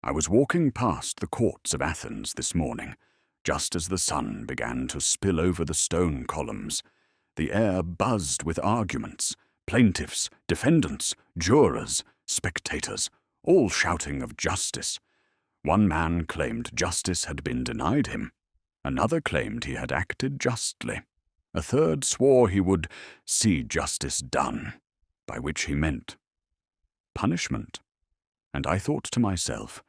I was walking past the courts of Athens this morning, just as the sun began to spill over the stone columns. The air buzzed with arguments, plaintiffs, defendants, jurors, spectators, all shouting of justice. One man claimed justice had been denied him. Another claimed he had acted justly. A third swore he would see justice done, by which he meant punishment. And I thought to myself,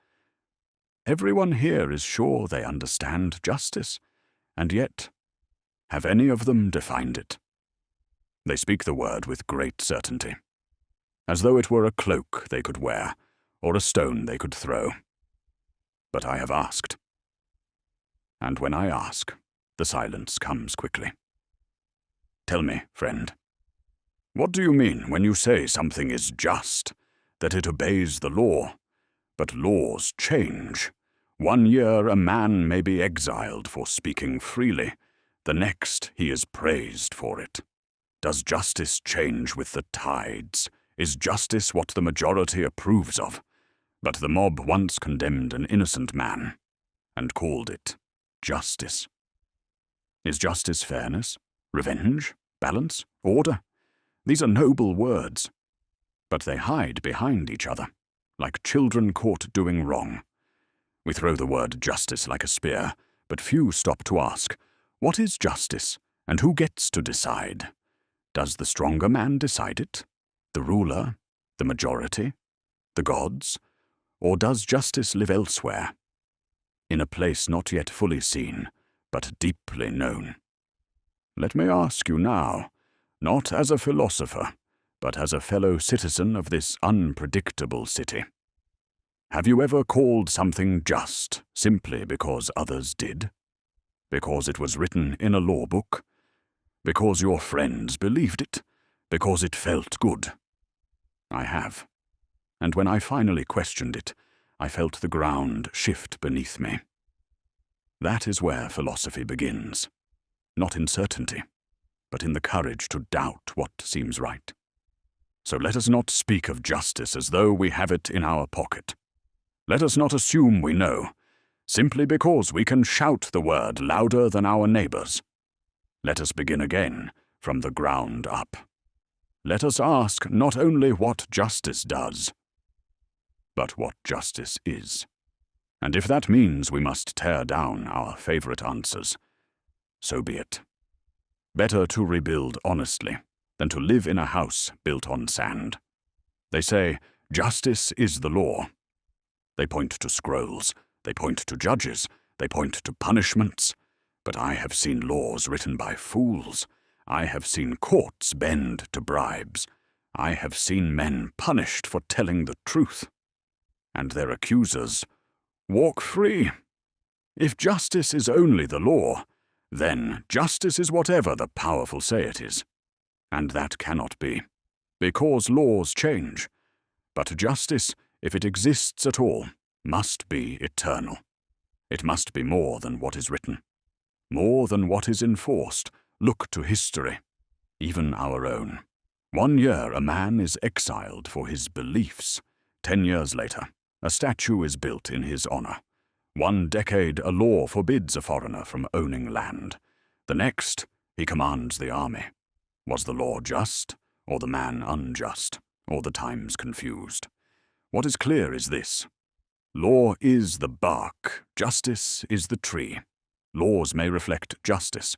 everyone here is sure they understand justice, and yet, have any of them defined it? They speak the word with great certainty, as though it were a cloak they could wear, or a stone they could throw. But I have asked. And when I ask, the silence comes quickly. Tell me, friend, what do you mean when you say something is just, that it obeys the law? But laws change. 1 year a man may be exiled for speaking freely. The next he is praised for it. Does justice change with the tides? Is justice what the majority approves of? But the mob once condemned an innocent man and called it justice. Is justice fairness, revenge, balance, order? These are noble words, but they hide behind each other, like children caught doing wrong. We throw the word justice like a spear, but few stop to ask, what is justice, and who gets to decide? Does the stronger man decide it? The ruler? The majority? The gods? Or does justice live elsewhere, in a place not yet fully seen, but deeply known? Let me ask you now, not as a philosopher, but as a fellow citizen of this unpredictable city. Have you ever called something just simply because others did? Because it was written in a law book? Because your friends believed it? Because it felt good? I have. And when I finally questioned it, I felt the ground shift beneath me. That is where philosophy begins, not in certainty, but in the courage to doubt what seems right. So let us not speak of justice as though we have it in our pocket. Let us not assume we know, simply because we can shout the word louder than our neighbors. Let us begin again from the ground up. Let us ask not only what justice does, but what justice is. And if that means we must tear down our favorite answers, so be it. Better to rebuild honestly than to live in a house built on sand. They say, justice is the law. They point to scrolls, they point to judges, they point to punishments. But I have seen laws written by fools. I have seen courts bend to bribes. I have seen men punished for telling the truth. And their accusers walk free. If justice is only the law, then justice is whatever the powerful say it is. And that cannot be, because laws change. But justice, if it exists at all, must be eternal. It must be more than what is written, more than what is enforced. Look to history, even our own. 1 year a man is exiled for his beliefs. 10 years later, a statue is built in his honor. 1 decade a law forbids a foreigner from owning land. The next, he commands the army. Was the law just, or the man unjust, or the times confused? What is clear is this. Law is the bark, justice is the tree. Laws may reflect justice,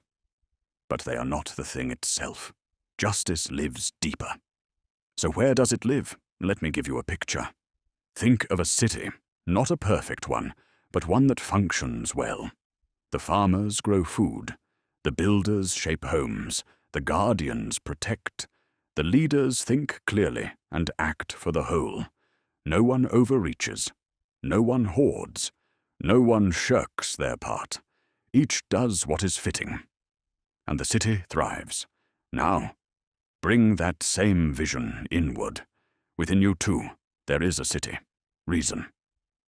but they are not the thing itself. Justice lives deeper. So where does it live? Let me give you a picture. Think of a city, not a perfect one, but one that functions well. The farmers grow food. The builders shape homes. The guardians protect. The leaders think clearly and act for the whole. No one overreaches. No one hoards. No one shirks their part. Each does what is fitting. And the city thrives. Now, bring that same vision inward. Within you too, there is a city. Reason.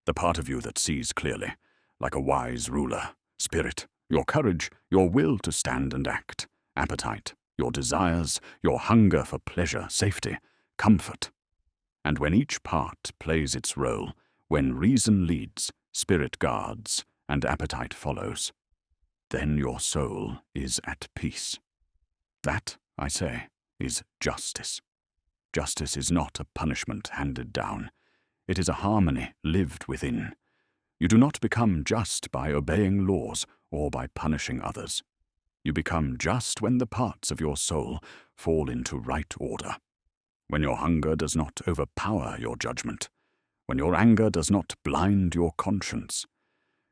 The part of you that sees clearly, like a wise ruler. Spirit, your courage, your will to stand and act. Appetite, your desires, your hunger for pleasure, safety, comfort. And when each part plays its role, when reason leads, spirit guards, and appetite follows. Then your soul is at peace. That, I say, is justice. Justice is not a punishment handed down. It is a harmony lived within. You do not become just by obeying laws or by punishing others. You become just when the parts of your soul fall into right order. When your hunger does not overpower your judgment. When your anger does not blind your conscience.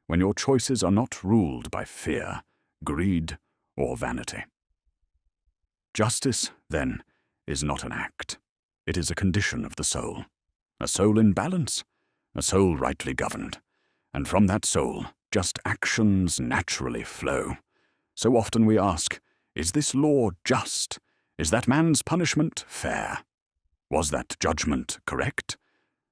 When your choices are not ruled by fear, greed, or vanity. Justice, then, is not an act. It is a condition of the soul. A soul in balance, a soul rightly governed. And from that soul, just actions naturally flow. So often we ask, is this law just? Is that man's punishment fair? Was that judgment correct?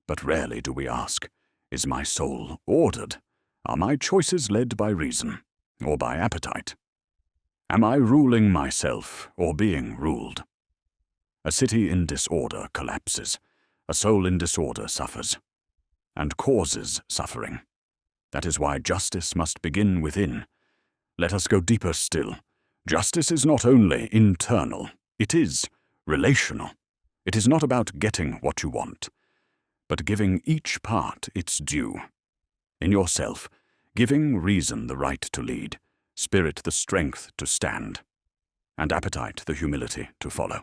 But rarely do we ask, is my soul ordered? Are my choices led by reason or by appetite? Am I ruling myself or being ruled? A city in disorder collapses. A soul in disorder suffers, and causes suffering. That is why justice must begin within. Let us go deeper still. Justice is not only internal, it is relational. It is not about getting what you want, but giving each part its due. In yourself, giving reason the right to lead, spirit the strength to stand, and appetite the humility to follow.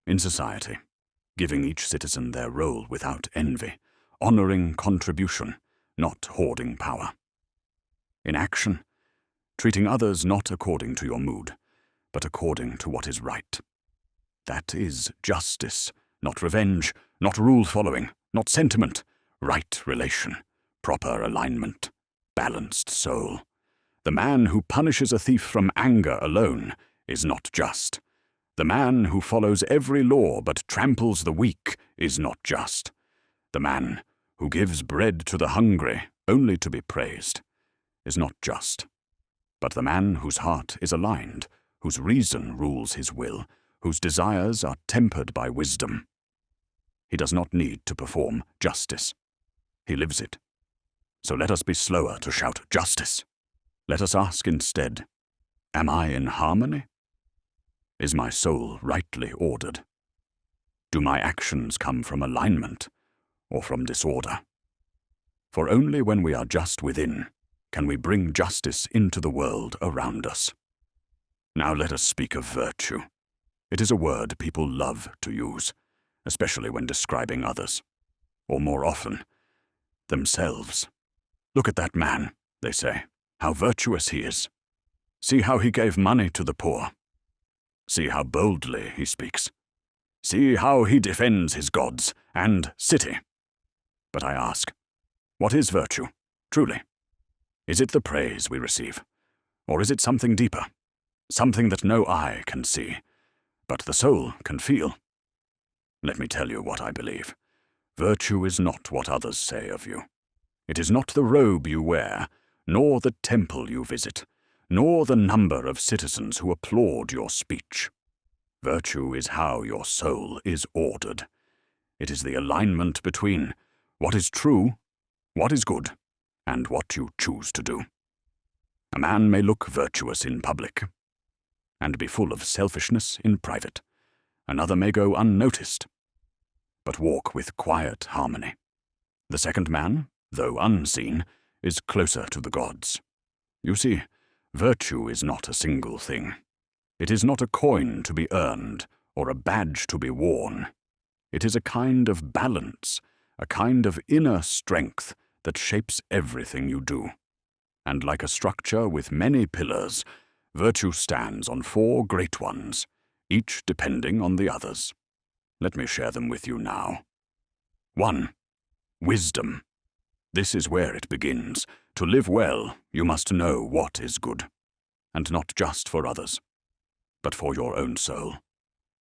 In society, giving each citizen their role without envy, honoring contribution, not hoarding power. In action, treating others not according to your mood, but according to what is right. That is justice, not revenge, not rule-following, not sentiment, right relation, proper alignment, balanced soul. The man who punishes a thief from anger alone is not just. The man who follows every law but tramples the weak is not just. The man who gives bread to the hungry only to be praised is not just. But the man whose heart is aligned, whose reason rules his will, whose desires are tempered by wisdom. He does not need to perform justice. He lives it. So let us be slower to shout justice. Let us ask instead, am I in harmony? Is my soul rightly ordered? Do my actions come from alignment or from disorder? For only when we are just within can we bring justice into the world around us. Now let us speak of virtue. It is a word people love to use, especially when describing others, or more often, themselves. Look at that man, they say, how virtuous he is. See how he gave money to the poor. See how boldly he speaks. See how he defends his gods and city. But I ask, what is virtue, truly? Is it the praise we receive? Or is it something deeper? Something that no eye can see, but the soul can feel? Let me tell you what I believe. Virtue is not what others say of you. It is not the robe you wear, nor the temple you visit, nor the number of citizens who applaud your speech. Virtue is how your soul is ordered. It is the alignment between what is true, what is good, and what you choose to do. A man may look virtuous in public, and be full of selfishness in private. Another may go unnoticed, but walk with quiet harmony. The second man, though unseen, is closer to the gods. You see, virtue is not a single thing. It is not a coin to be earned or a badge to be worn. It is a kind of balance, a kind of inner strength that shapes everything you do. And like a structure with many pillars, virtue stands on 4 great ones, each depending on the others. Let me share them with you now. 1. Wisdom. This is where it begins. To live well, you must know what is good, and not just for others, but for your own soul.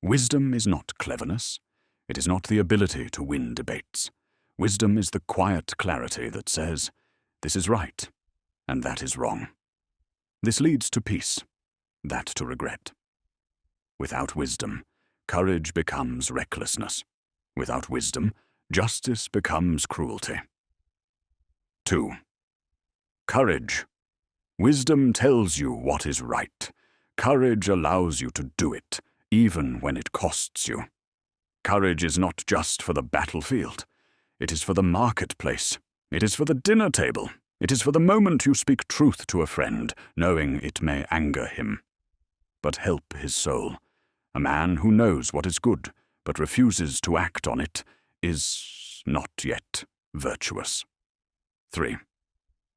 Wisdom is not cleverness. It is not the ability to win debates. Wisdom is the quiet clarity that says, this is right, and that is wrong. This leads to peace, that to regret. Without wisdom, courage becomes recklessness. Without wisdom, justice becomes cruelty. 2. Courage. Wisdom tells you what is right. Courage allows you to do it, even when it costs you. Courage is not just for the battlefield. It is for the marketplace. It is for the dinner table. It is for the moment you speak truth to a friend, knowing it may anger him, but help his soul. A man who knows what is good, but refuses to act on it, is not yet virtuous. 3.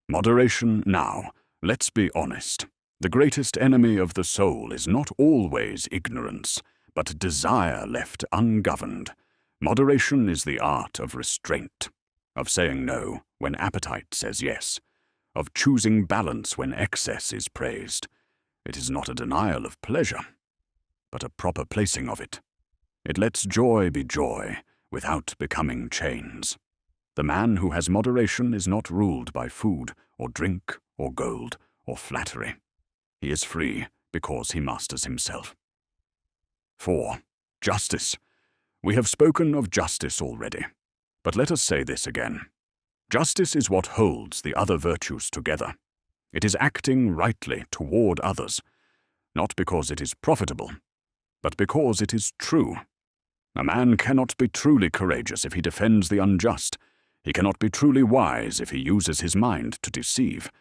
Moderation now. Let's be honest. The greatest enemy of the soul is not always ignorance, but desire left ungoverned. Moderation is the art of restraint, of saying no when appetite says yes, of choosing balance when excess is praised. It is not a denial of pleasure, but a proper placing of it. It lets joy be joy without becoming chains. The man who has moderation is not ruled by food or drink or gold or flattery. He is free because he masters himself. 4. Justice. We have spoken of justice already, but let us say this again. Justice is what holds the other virtues together. It is acting rightly toward others, not because it is profitable, but because it is true. A man cannot be truly courageous if he defends the unjust. He cannot be truly wise if he uses his mind to deceive.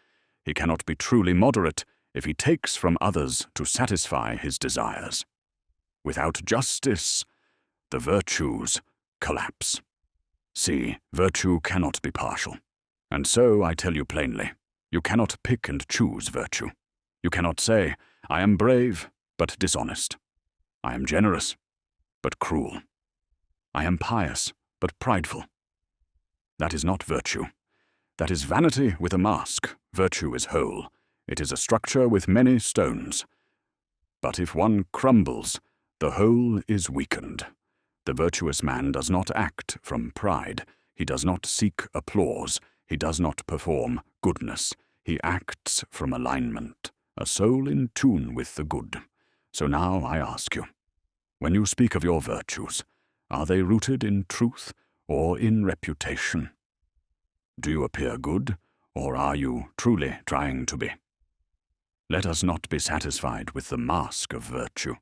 He cannot be truly moderate if he takes from others to satisfy his desires. Without justice, the virtues collapse. See, virtue cannot be partial. And so, I tell you plainly, you cannot pick and choose virtue. You cannot say, I am brave, but dishonest. I am generous, but cruel. I am pious, but prideful. That is not virtue. That is vanity with a mask. Virtue is whole. It is a structure with many stones. But if one crumbles, the whole is weakened. The virtuous man does not act from pride. He does not seek applause. He does not perform goodness. He acts from alignment, a soul in tune with the good. So now I ask you, when you speak of your virtues, are they rooted in truth or in reputation? Do you appear good, or are you truly trying to be? Let us not be satisfied with the mask of virtue.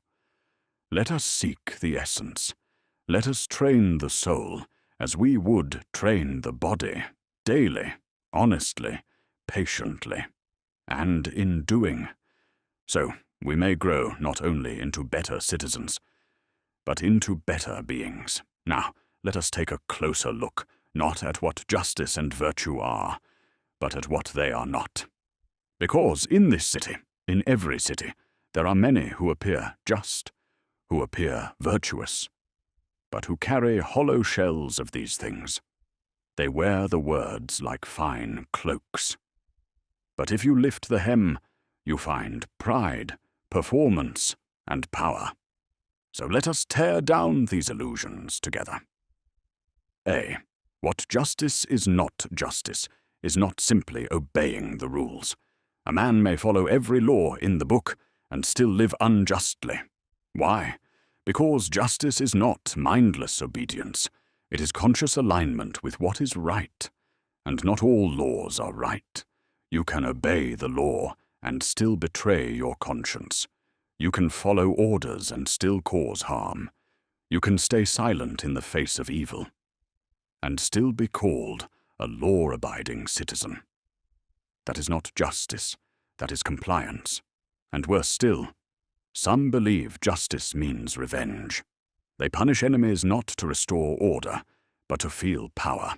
Let us seek the essence. Let us train the soul as we would train the body, daily, honestly, patiently, and in doing. So we may grow not only into better citizens, but into better beings. Now, let us take a closer look, not at what justice and virtue are, but at what they are not. Because in this city, in every city, there are many who appear just, who appear virtuous, but who carry hollow shells of these things. They wear the words like fine cloaks. But if you lift the hem, you find pride, performance, and power. So let us tear down these illusions together. A. What justice is not justice is not simply obeying the rules. A man may follow every law in the book and still live unjustly. Why? Because justice is not mindless obedience. It is conscious alignment with what is right. And not all laws are right. You can obey the law and still betray your conscience. You can follow orders and still cause harm. You can stay silent in the face of evil and still be called a law-abiding citizen. That is not justice, that is compliance. And worse still, some believe justice means revenge. They punish enemies not to restore order, but to feel power.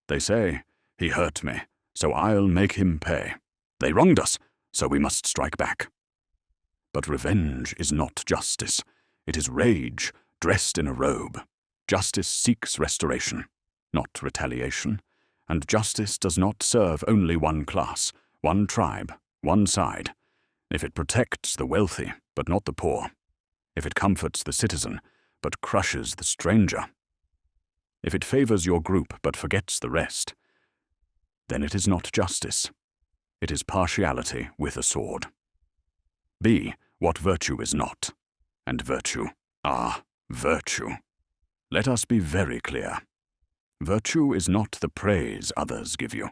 They say, he hurt me, so I'll make him pay. They wronged us, so we must strike back. But revenge is not justice. It is rage dressed in a robe. Justice seeks restoration, not retaliation. And justice does not serve only one class, one tribe, one side. If it protects the wealthy, but not the poor. If it comforts the citizen, but crushes the stranger. If it favors your group, but forgets the rest, then it is not justice. It is partiality with a sword. B. What virtue is not, and virtue are virtue. Let us be very clear. Virtue is not the praise others give you.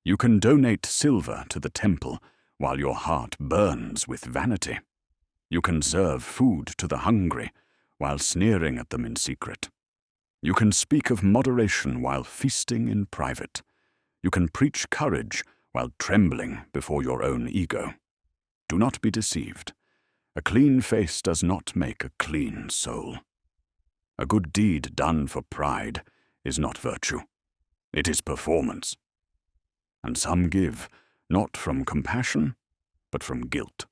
You can donate silver to the temple while your heart burns with vanity. You can serve food to the hungry while sneering at them in secret. You can speak of moderation while feasting in private. You can preach courage while trembling before your own ego. Do not be deceived. A clean face does not make a clean soul. A good deed done for pride is not virtue. It is performance. And some give, not from compassion, but from guilt.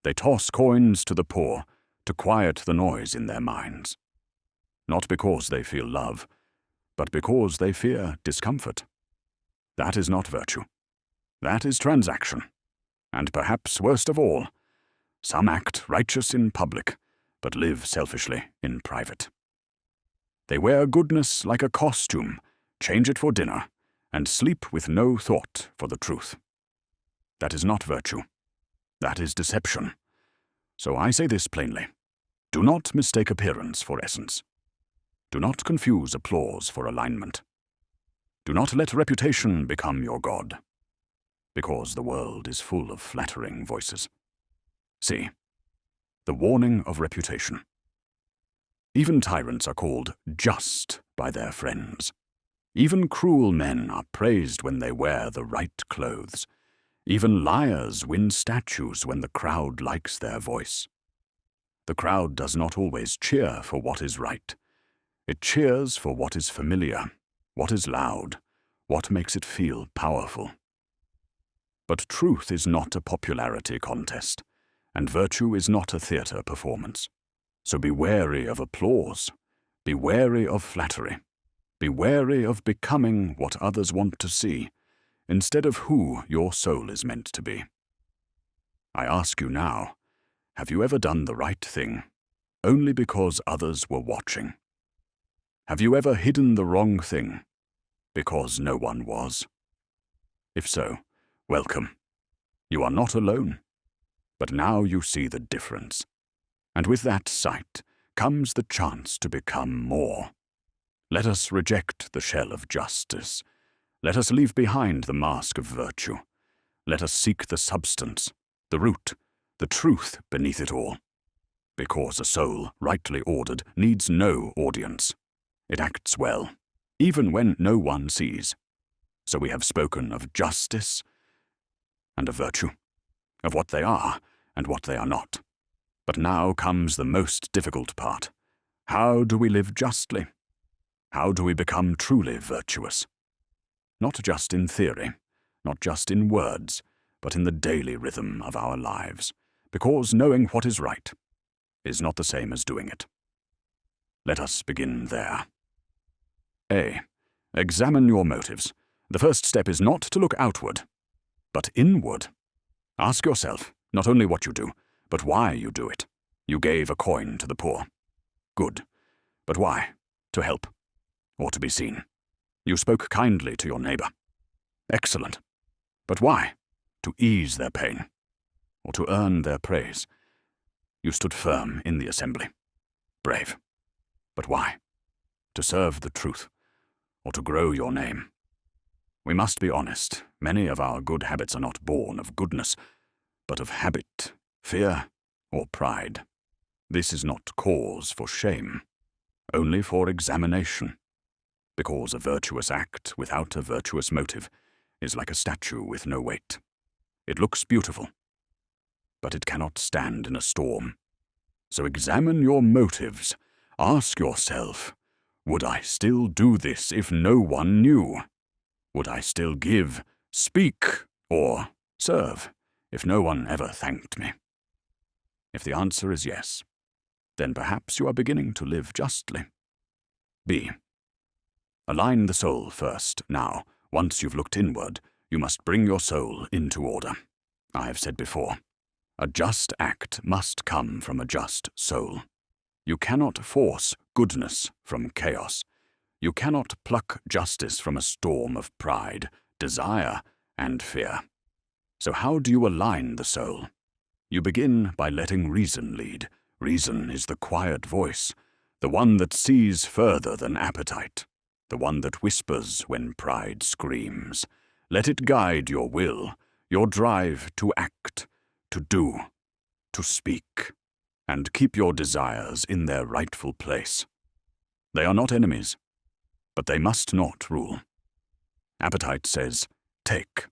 They toss coins to the poor to quiet the noise in their minds. Not because they feel love, but because they fear discomfort. That is not virtue. That is transaction. And perhaps worst of all, some act righteous in public, but live selfishly in private. They wear goodness like a costume, change it for dinner, and sleep with no thought for the truth. That is not virtue. That is deception. So I say this plainly. Do not mistake appearance for essence. Do not confuse applause for alignment. Do not let reputation become your god, because the world is full of flattering voices. See, the warning of reputation. Even tyrants are called just by their friends. Even cruel men are praised when they wear the right clothes. Even liars win statues when the crowd likes their voice. The crowd does not always cheer for what is right. It cheers for what is familiar, what is loud, what makes it feel powerful. But truth is not a popularity contest, and virtue is not a theatre performance. So be wary of applause, be wary of flattery, be wary of becoming what others want to see, instead of who your soul is meant to be. I ask you now, have you ever done the right thing only because others were watching? Have you ever hidden the wrong thing because no one was? If so, welcome. You are not alone, but now you see the difference. And with that sight comes the chance to become more. Let us reject the shell of justice. Let us leave behind the mask of virtue. Let us seek the substance, the root, the truth beneath it all. Because a soul, rightly ordered, needs no audience. It acts well, even when no one sees. So we have spoken of justice and of virtue, of what they are and what they are not. But now comes the most difficult part. How do we live justly? How do we become truly virtuous? Not just in theory, not just in words, but in the daily rhythm of our lives, because knowing what is right is not the same as doing it. Let us begin there. A. Examine your motives. The first step is not to look outward, but inward. Ask yourself not only what you do, but why you do it. You gave a coin to the poor. Good. But why? To help, or to be seen. You spoke kindly to your neighbor. Excellent. But why? To ease their pain, or to earn their praise. You stood firm in the assembly. Brave. But why? To serve the truth, or to grow your name. We must be honest. Many of our good habits are not born of goodness, but of habit, fear, or pride. This is not cause for shame, only for examination, because a virtuous act without a virtuous motive is like a statue with no weight. It looks beautiful, but it cannot stand in a storm. So examine your motives. Ask yourself, would I still do this if no one knew? Would I still give, speak, or serve if no one ever thanked me? If the answer is yes, then perhaps you are beginning to live justly. B. Align the soul first. Now, once you've looked inward, you must bring your soul into order. I have said before, a just act must come from a just soul. You cannot force goodness from chaos. You cannot pluck justice from a storm of pride, desire, and fear. So how do you align the soul? You begin by letting reason lead. Reason is the quiet voice, the one that sees further than appetite, the one that whispers when pride screams. Let it guide your will, your drive to act, to do, to speak, and keep your desires in their rightful place. They are not enemies, but they must not rule. Appetite says, take.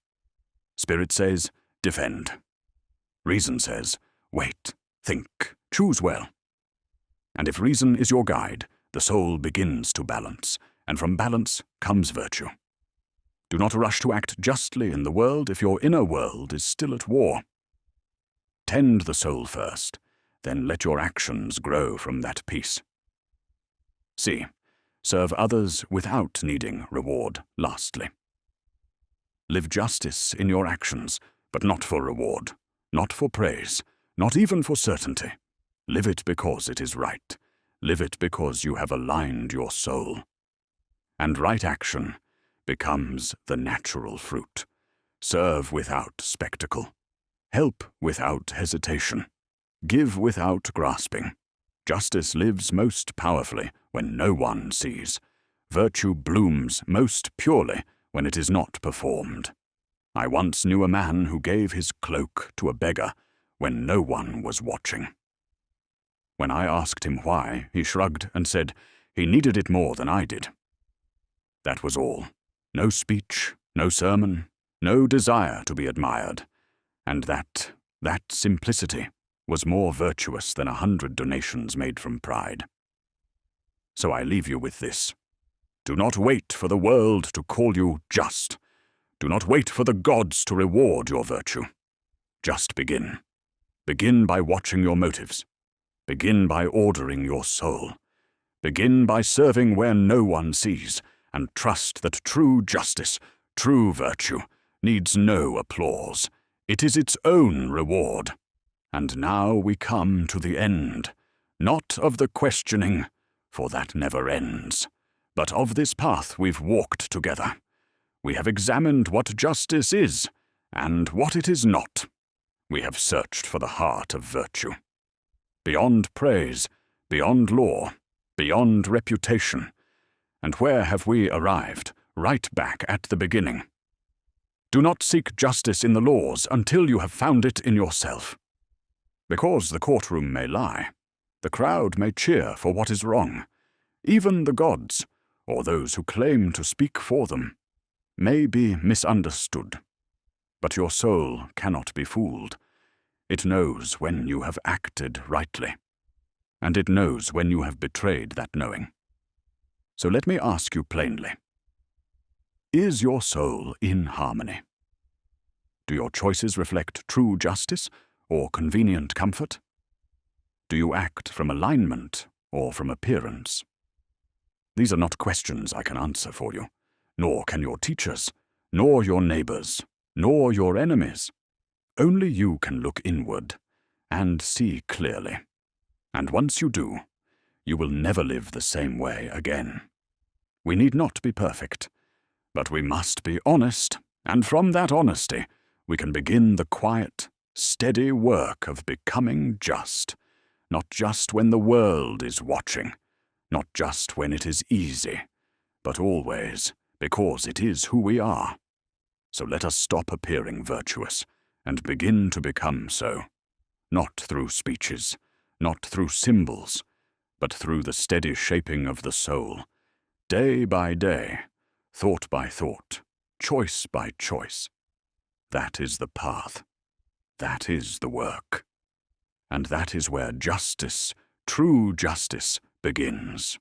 Spirit says, defend. Reason says, wait, think, choose well. And if reason is your guide, the soul begins to balance, and from balance comes virtue. Do not rush to act justly in the world if your inner world is still at war. Tend the soul first, then let your actions grow from that peace. C. Serve others without needing reward, lastly. Live justice in your actions, but not for reward, not for praise, not even for certainty. Live it because it is right. Live it because you have aligned your soul. And right action becomes the natural fruit. Serve without spectacle. Help without hesitation. Give without grasping. Justice lives most powerfully when no one sees. Virtue blooms most purely when it is not performed. I once knew a man who gave his cloak to a beggar when no one was watching. When I asked him why, he shrugged and said he needed it more than I did. That was all. No speech, no sermon, no desire to be admired. And that simplicity was more virtuous than 100 donations made from pride. So I leave you with this. Do not wait for the world to call you just. Do not wait for the gods to reward your virtue. Just begin. Begin by watching your motives. Begin by ordering your soul. Begin by serving where no one sees, and trust that true justice, true virtue, needs no applause. It is its own reward. And now we come to the end, not of the questioning, for that never ends, but of this path we've walked together. We have examined what justice is, and what it is not. We have searched for the heart of virtue. Beyond praise, beyond law, beyond reputation. And where have we arrived? Right back at the beginning. Do not seek justice in the laws until you have found it in yourself. Because the courtroom may lie, the crowd may cheer for what is wrong. Even the gods, or those who claim to speak for them, may be misunderstood. But your soul cannot be fooled. It knows when you have acted rightly, and it knows when you have betrayed that knowing. So let me ask you plainly, is your soul in harmony? Do your choices reflect true justice or convenient comfort? Do you act from alignment or from appearance? These are not questions I can answer for you, nor can your teachers, nor your neighbors, nor your enemies. Only you can look inward and see clearly. And once you do, you will never live the same way again. We need not be perfect, but we must be honest, and from that honesty, we can begin the quiet, steady work of becoming just, not just when the world is watching, not just when it is easy, but always because it is who we are. So let us stop appearing virtuous and begin to become so, not through speeches, not through symbols, but through the steady shaping of the soul, day by day, thought by thought, choice by choice. That is the path. That is the work. And that is where justice, true justice, begins.